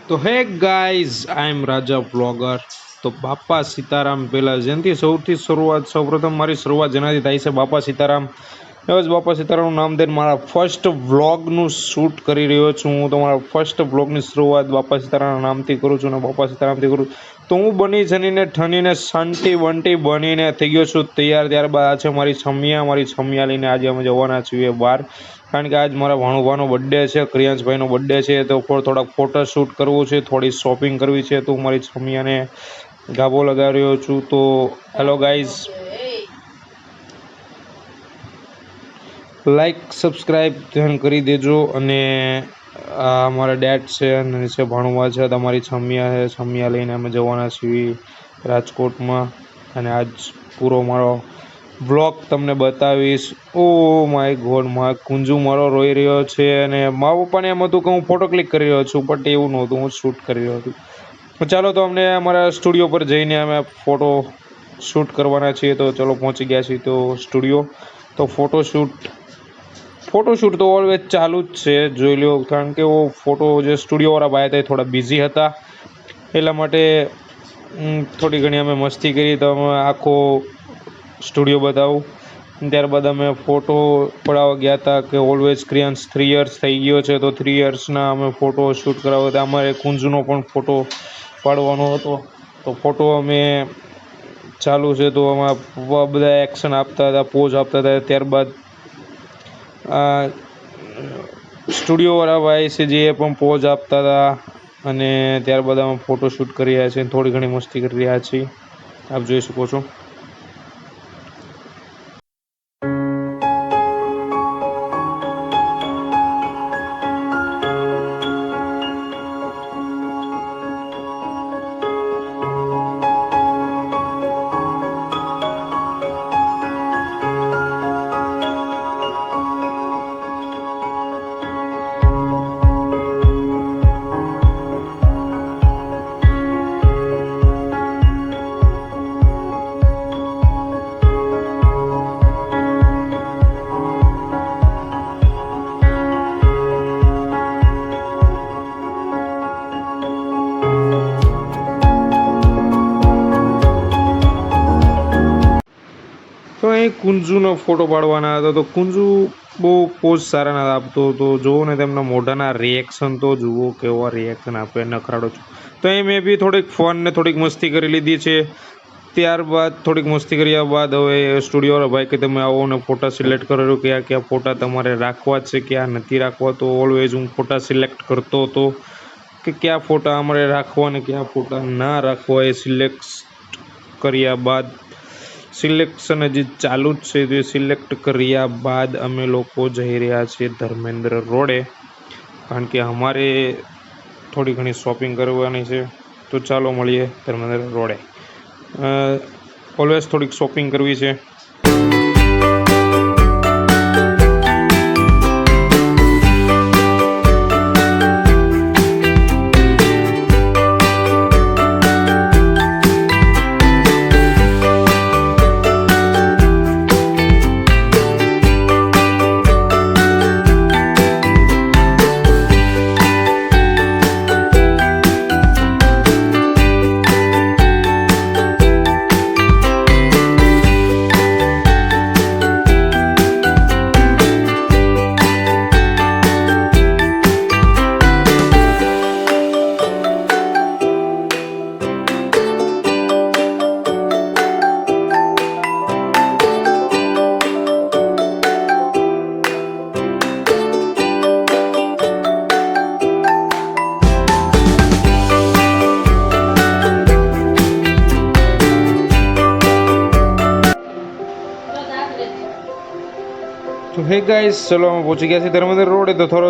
તો hey guys આઈ એમ રાજા blogger. તો બાપા સીતારામ પહેલાં જેનાથી સૌપ્રથમ મારી શરૂઆત જેનાથી થાય છે બાપા સીતારામ। બસ બાપા સીતારામનું નામ દઈને મારા ફર્સ્ટ વ્લોગનું શૂટ કરી રહ્યો છું। હું તમારા ફર્સ્ટ વ્લોગની શરૂઆત બાપા સીતારામના નામથી કરું છું અને બાપા સીતારામથી કરું। તો હું બની જનીને ઠનીને શાંતિ બંટી બનીને થઈ ગયો છું તૈયાર। ત્યારબાદ આ છે મારી છમિયા લઈને આજે અમે જવાના છીએ બહાર, કારણ કે આજ મારા ભાણુભાનો બર્થડે છે, ક્રિયાંશભાઈનો બર્થડે છે। તો થોડાક ફોટો શૂટ કરવું છે, થોડી શોપિંગ કરવી છે, તો હું મારી છમિયાને ગાભો લગાવી રહ્યો છું। તો હેલો ગાઈઝ, લાઈક સબસ્ક્રાઈબ ધ્યાન કરી દેજો। અને આ મારા ડેડ છે અને નીચે ભાણુભા છે, તમારી છમિયા છે, છમિયા લઈને અમે જવાના છીએ રાજકોટમાં। અને આજ પૂરો મારો બ્લોગ તમને બતાવીશ। ઓ માય ગોડ, કુંજુ મારો રોઈ રહ્યો છે અને મારા પપ્પાને એમ હતું કે હું ફોટો ક્લિક કરી રહ્યો છું, બટ એવું નહોતું, હું શૂટ કરી રહ્યો હતો। ચાલો તો અમને અમારા સ્ટુડિયો પર જઈને અમે ફોટો શૂટ કરવાના છીએ। તો ચલો પહોંચી ગયા છીએ તો સ્ટુડિયો। તો ફોટોશૂટ તો ઓલવેઝ ચાલુ જ છે, જોઈ લો, કારણ કે वो ફોટો જે સ્ટુડિયોવાળા ભાઈ હતા એ થોડા બિઝી હતા, એટલા માટે થોડી ઘણી અમે મસ્તી કરી। તો અમે આખો સ્ટુડિયો બતાવું। ત્યારબાદ અમે ફોટો પડાવવા ગયા હતા કે ઓલવેઝ ક્રિયાંશ 3 યર્સ થઈ ગયો છે, તો 3 યર્સના અમે ફોટો શૂટ કરાવ્યા હતા। અમારે કુંજનો પણ ફોટો પાડવાનો હતો, તો ફોટો અમે ચાલુ છે। તો આમાં બધા એક્શન આપતા હતા, પોઝ આપતા હતા। ત્યારબાદ સ્ટુડિયોવાળા ભાઈ છે જે પણ પોઝ આપતા હતા અને ત્યારબાદ અમે ફોટો શૂટ કરી રહ્યા છીએ, થોડી ઘણી મસ્તી કરી રહ્યા છીએ, આપ જોઈ શકો છો। તો અહીં કુંજુનો ફોટો પાડવાના હતા, તો કુંજુ બહુ પોઝ સારા ના આપતો, તો જુઓ ને તેમના મોઢાના રિએક્શન તો જુઓ કેવા રિએક્શન આપે, નખરાડો છું। તો અહીં મેં બી થોડીક ફન ને થોડીક મસ્તી કરી લીધી છે। ત્યારબાદ થોડીક મસ્તી કર્યા બાદ હવે સ્ટુડિયોવાળા ભાઈ કે તમે આવો ને ફોટા સિલેક્ટ કરો, કયા ફોટા તમારે રાખવા છે, ક્યાં નથી રાખવા। તો ઓલવેઝ હું ફોટા સિલેક્ટ કરતો હતો કે કયા ફોટા અમારે રાખવા ને કયા ફોટા ના રાખવા। એ સિલેક્ટ કર્યા બાદ સિલેક્શન હજી ચાલુ જ છે, જે સિલેક્ટ કર્યા બાદ અમે લોકો જઈ રહ્યા છીએ ધર્મેન્દ્ર રોડે, કારણ કે અમારે થોડી ઘણી શોપિંગ કરવાની છે। તો ચાલો મળીએ ધર્મેન્દ્ર રોડે, ઓલવેઝ થોડીક શોપિંગ કરવી છે। તો હે ગાઈસ, ચલો અમે પહોંચી ગયા છીએ ધર્મેન્દ્ર રોડે। તો થોડો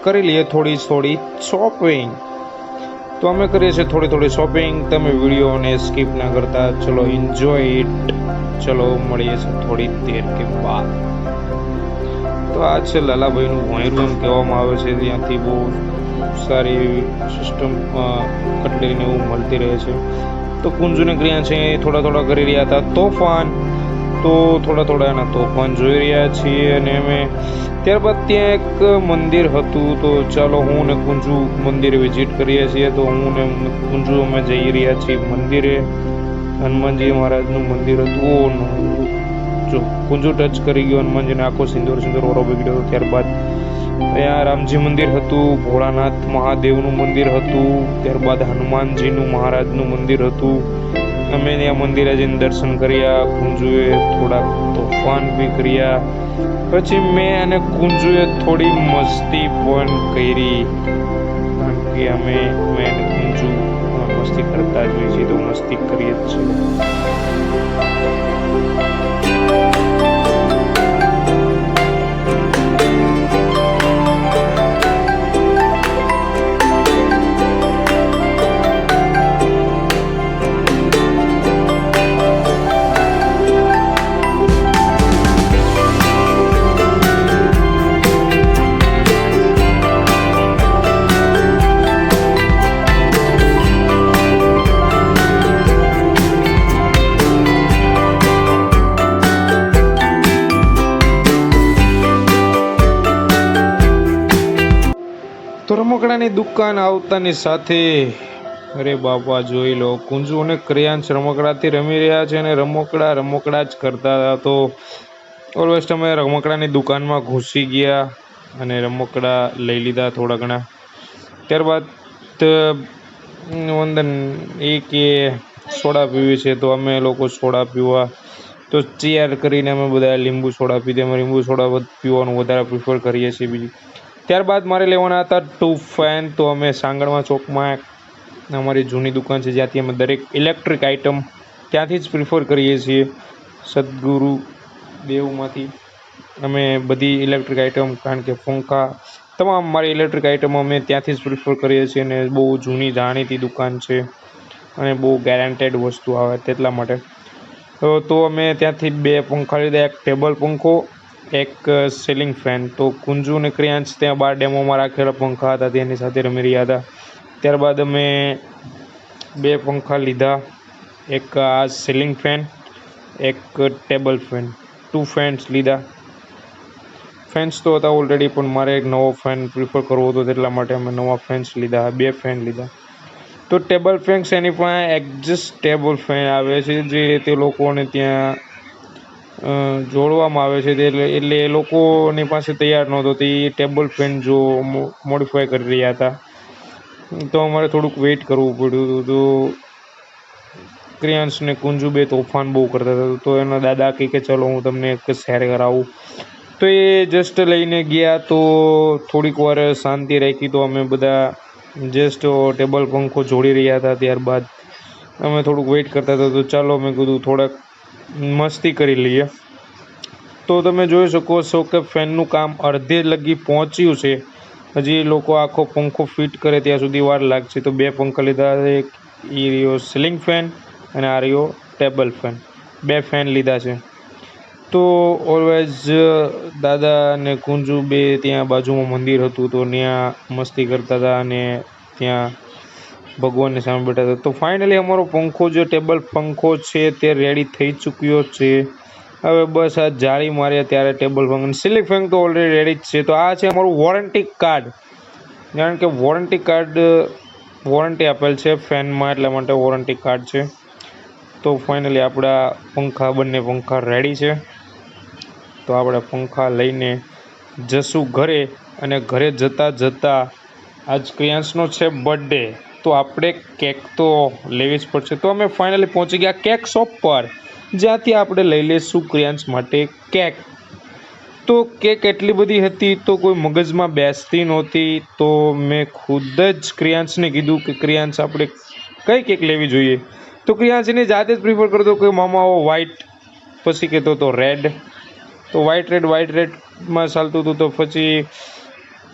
કરી લઈએ થોડી શોપિંગ। તો અમે કરીએ છીએ થોડી શોપિંગ, તમે વિડીયોને સ્કીપ ના કરતા, ચલો એન્જોય ઇટ। ચલો મળીએ છીએ થોડી દેર કે બાદ। તો આ છે લાલાભાઈનું ભોંયરું એમ કહેવામાં આવે છે, ત્યાંથી બહુ સારી સિસ્ટમ કટલેરીને એવું મળતી રહે છે। તો કુંજુને ક્રિયા છે થોડા કરી રહ્યા હતા તોફાન। તો થોડા થોડા એના તોફાન જોઈ રહ્યા છીએ અને અમે ત્યારબાદ ત્યાં એક મંદિર હતું, તો ચાલો હું ને કુંજુ મંદિરે વિઝિટ કરીએ છીએ. તો હું ને કુંજુ અમે જઈ રહ્યા છીએ મંદિરે. હનુમાનજી મહારાજનું મંદિર હતું. જો કુંજુ ટચ કરી ગયો હનુમાનજીને, આખો સિંદૂર ઓરો બગડ્યો. ત્યારબાદ અહીંયા રામજી મંદિર હતું, ભોળાનાથ મહાદેવનું મંદિર હતું, ત્યારબાદ હનુમાનજીનું મહારાજનું મંદિર હતું. અમે ત્યાં મંદિરે જઈને દર્શન કર્યા. કુંજુએ થોડાક તોફાન બી કર્યા. પછી મેં અને કુંજુએ થોડી મસ્તી પણ કરી, કારણ કે મેં અને કુંજુ મસ્તી કરતા જ હોઈએ છીએ, તો મસ્તી કરીએ જ છીએ. તો રમકડાની દુકાન આવતાની સાથે અરે બાપા જોઈ લો, કુંજુ અને ક્રેયાન્સ રમકડાથી રમી રહ્યા છે અને રમકડા જ કરતા હતા. તો ઓલવેસ્ટ અમે રમકડાની દુકાનમાં ઘૂસી ગયા અને રમકડા લઈ લીધા થોડા ઘણા. ત્યારબાદ વંદન એ કે સોડા પીવી છે, તો અમે લોકો સોડા પીવા તો ચેર કરીને અમે બધા લીંબુ સોડા પીધી. અમે લીંબુ સોડા પીવાનું વધારે પ્રિફર કરીએ છીએ. બીજું ત્યારબાદ મારે લેવાના હતા 2 ફેન. તો અમે સાંગણમાં ચોકમાં અમારી જૂની દુકાન છે, જ્યાંથી અમે દરેક ઇલેક્ટ્રિક આઇટમ ત્યાંથી જ પ્રિફર કરીએ છીએ. સદગુરુ દેવમાંથી અમે બધી ઇલેક્ટ્રિક આઇટમ, કારણ કે પંખા તમામ મારી ઇલેક્ટ્રિક આઇટમ અમે ત્યાંથી જ પ્રિફર કરીએ છીએ. અને બહુ જૂની જાણીતી દુકાન છે અને બહુ ગેરંટેડ વસ્તુ આવે તેટલા માટે. તો અમે ત્યાંથી 2 પંખા લીધા, એક ટેબલ પંખો, એક સીલિંગ ફેન. તો કુંજુ અને ક્રિયાંશ ત્યાં બહાર ડેમોમાં રાખેલા પંખા હતા, તેની સાથે રમી રહ્યા હતા. ત્યારબાદ અમે 2 પંખા લીધા, એક આ સીલિંગ ફેન, એક ટેબલ ફેન. 2 ફેન્સ લીધા. ફેન્સ તો હતા ઓલરેડી, પણ મારે એક નવો ફેન પ્રિફર કરવો હતો, તેટલા માટે અમે નવા ફેન્સ લીધા, 2 ફેન લીધા. તો ટેબલ ફેન્સ એની પાસે એડજસ્ટેબલ ફેન આવે છે, જે તે લોકોને ત્યાં જોડવામાં આવે છે. એટલે એ લોકોની પાસે તૈયાર નહોતો, તો એ ટેબલ ફેન જો મોડિફાઈ કરી રહ્યા હતા, તો અમારે થોડુંક વેઇટ કરવું પડ્યું હતું. તો ક્રિયાંશ ને કુંજુ બે તોફાન બહુ કરતા હતા, તો એના દાદા કહે કે ચલો હું તમને એક શેર કરાવું. તો એ જસ્ટ લઈને ગયા. તો થોડીક વાર શાંતિ રાખી. તો અમે બધા જસ્ટ ટેબલ પંખો જોડી રહ્યા હતા. ત્યારબાદ અમે થોડુંક વેઇટ કરતા હતા. તો ચાલો મેં કીધું થોડાક મસ્તી કરી લઈએ. તો તમે જોઈ શકો છો કે ફેનનું કામ અડધે લગી પહોંચ્યું છે. હજી લોકો આખો પંખો ફિટ કરે ત્યાં સુધી વાર લાગશે. તો 2 પંખા લીધા, એક એ રહ્યો સીલિંગ ફેન અને આ રહ્યો ટેબલ ફેન. 2 ફેન લીધા છે. તો ઓલવેઝ દાદા અને કુંજુ બે ત્યાં બાજુમાં મંદિર હતું, તો ત્યાં મસ્તી કરતા હતા અને ત્યાં ભગવાનની સામે બેઠા હતા. તો ફાઇનલી અમારો પંખો, જે ટેબલ પંખો છે તે રેડી થઈ ચૂક્યો છે. હવે બસ આ જાળી માર્યા ત્યારે ટેબલ ફેન, સીલિંગ ફેન તો ઓલરેડી રેડી જ છે. તો આ છે અમારું વોરંટી કાર્ડ, કારણ કે વોરંટી આપેલ છે ફેનમાં, એટલા માટે વોરંટી કાર્ડ છે. તો ફાઇનલી આપણા બંને પંખા રેડી છે. તો આપણે પંખા લઈને જશું ઘરે. અને ઘરે જતાં આજ ક્રિયાંશનો છે બર્થડે, તો આપણે કેક તો લેવી જ પડશે. તો અમે ફાઇનલી પહોંચી ગયા કેક શોપ પર, જ્યાંથી આપણે લઈ લઈશું ક્રિયાંશ માટે કેક. તો કેક એટલી બધી હતી તો કોઈ મગજમાં બેસતી નહોતી. તો મેં ખુદ જ ક્રિયાંશને કીધું કે ક્રિયાંશ આપણે કઈ કેક લેવી જોઈએ. તો ક્રિયાંશ એની જાતે જ પ્રિફર કરતો કે મામાઓ વ્હાઈટ, પછી કહેતો તો રેડ. તો વ્હાઈટ રેડમાં ચાલતું હતું. તો પછી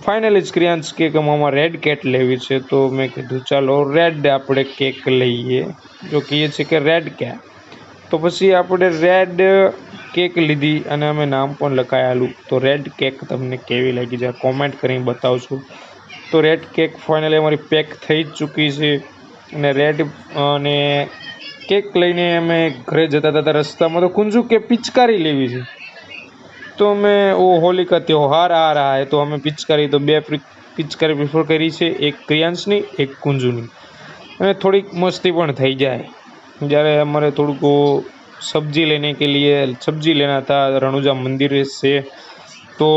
ફાઇનલી જ ક્રિયાંશ કે મામા રેડ કેક લેવી છે. તો મેં કીધું ચાલો રેડ આપણે કેક લઈએ, જો કહીએ છીએ કે રેડ કેક. તો પછી આપણે રેડ કેક લીધી અને અમે નામ પણ લખાયેલું. તો રેડ કેક તમને કેવી લાગી જાય કોમેન્ટ કરીને બતાવજો. તો રેડ કેક ફાઇનલી અમારી પેક થઈ જ ચૂકી છે. અને રેડ અને કેક લઈને અમે ઘરે જતા હતા રસ્તામાં તો કુંજુ કે પિચકારી લેવી છે, તો મેં ઓ હોલી કા ત્યોહાર આ રહા હે તો અમે પિચકારી તો 2 પિચકારી પ્રિફર કરી છે, એક ક્રિયાંશની એક કુંજુની, અને થોડીક મસ્તી પણ થઈ જાય। જ્યારે અમારે થોડુંક सब्जी लेने के लिए सब्जी लेना था, रनुजा मंदिर से, तो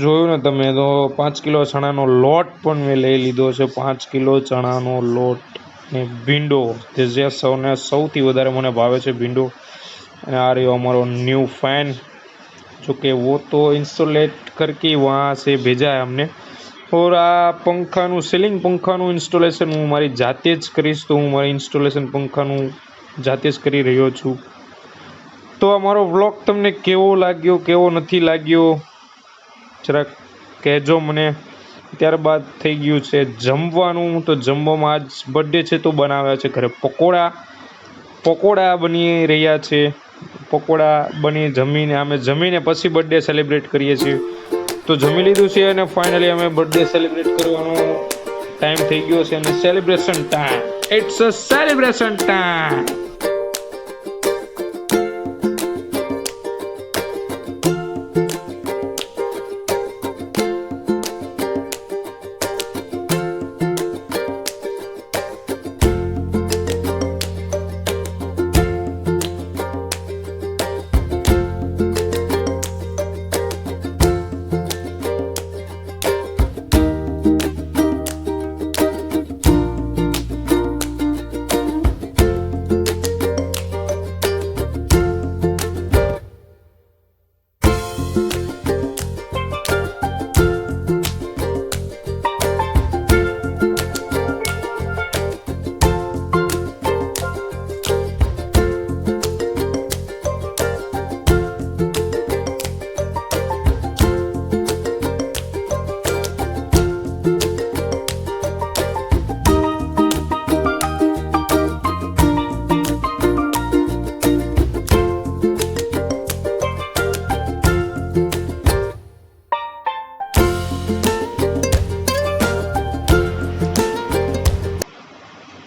જોયું ને તમે તો 5 કિલો ચણાનો લોટ પણ મેં લઈ લીધો છે। 5 કિલો ચણાનો લોટ ને ભીંડો, જે સૌથી વધારે મને ભાવે છે ભીંડો। અને આ રહ્યો અમારો न्यू फैन, जो कि वो तो इंस्टॉलेट करके वहाँ से भेजा है हमने। और આ પંખાનું સીલિંગ પંખાનું ઇન્સ્ટોલેશન હું મારી જાતે જ કરીશ, તો હું મારી ઇન્સ્ટોલેશન પંખાનું જાતે જ કરી રહ્યો છું। તો અમારો વ્લોગ તમને કેવો લાગ્યો, કેવો નથી લાગ્યો જરાક કહેજો મને। ત્યારબાદ થઈ ગયું છે જમવાનું, તો જમવામાં આજ બર્થડે છે તો બનાવ્યા છે ઘરે પકોડા બની રહ્યા છે। પકોડા બની જમીને અમે જમીને પછી બર્થડે સેલિબ્રેટ કરીએ છીએ। તો જમી લીધું છે અને ફાઇનલી અમે બર્થડે સેલિબ્રેટ કરવાનો ટાઈમ થઈ ગયો છે, અને celebration time, it's a celebration time.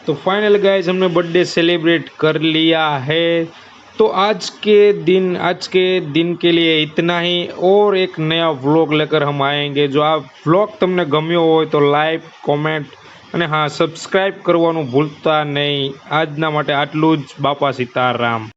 तो फाइनल गाइज हमने बर्थडे सेलिब्रेट कर लिया है। तो आज के दिन के लिए इतना ही, और एक नया व्लॉग लेकर हम आएंगे। जो आ व्लॉग तमने गम्यो हो तो लाइक कॉमेंट અને હા સબસ્ક્રાઈબ કરવાનું ભૂલતા નહીં। આજના માટે આટલું જ। બાપા સીતારામ।